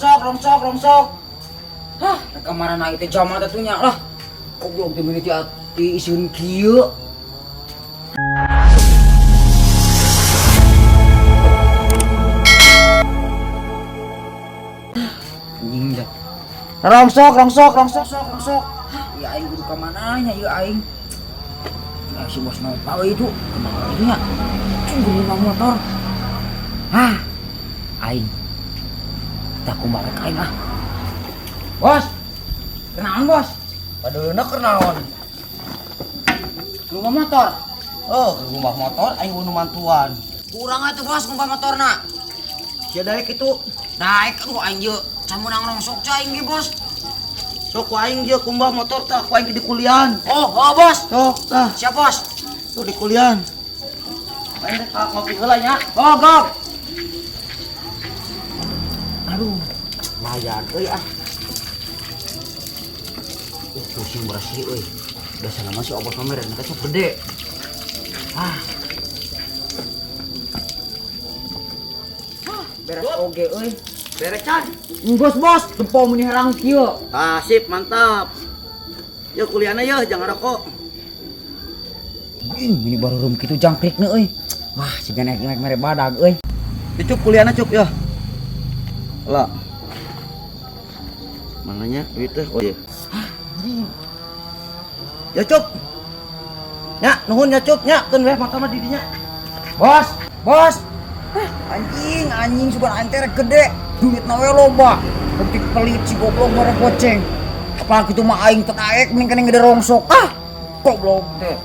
rongsok. Hah, kemarin naik teh jam ada tuhnya lah. Goblok teh menit ti isieun kieu. Anjing dah. Rongsok. Hah, ya aing kudu ka mananya ieu aing. Ya si bos mau tahu itu, kemana itu nya? Tunggu lima motor. Hah, aing. Tak kumaha aing ah. Bos, kenaon bos? Padeuna kenaon? Rumah motor. Oh, ke rumah motor aing unu mantuan. Kurang atuh bos rumah motorna. Sia daek itu. Daek atuh aing ieu camunang rongsok ca aing ge bos. Sok ku aing je kumbah motor tah ku aing di kuliahan. Oh bos. Sok tah, Siap bos. sok di kuliahan. Aing teh ngopi heula nya. Oh gok. Aduh, layan euy ah. Pusing bersih euy. Biasa nama si obos mah merenya teh sok gede. Ah. Beres oge euy. Beres can. Bos, tempo meni herang kieu. Ah, sip, mantap. Yuk kuliahna yeuh, jangan rokok. Ini baru rum kitu jangkrikna euy. Wah, siga naik mere badag euy. Cup kuliahna cup ya. Lah. Mananya duit teh? Oh iya. Ya cup. Nya, nuhun ya cup, nya keun weh makan mah di dinya. Bos. Anjing sugan antere gede. Duit nawe loba. Bukti pelit si goblok bare goceng. Apalagi itu mah aing teu daek mending kene gede rongsok. Ah, goblok teh.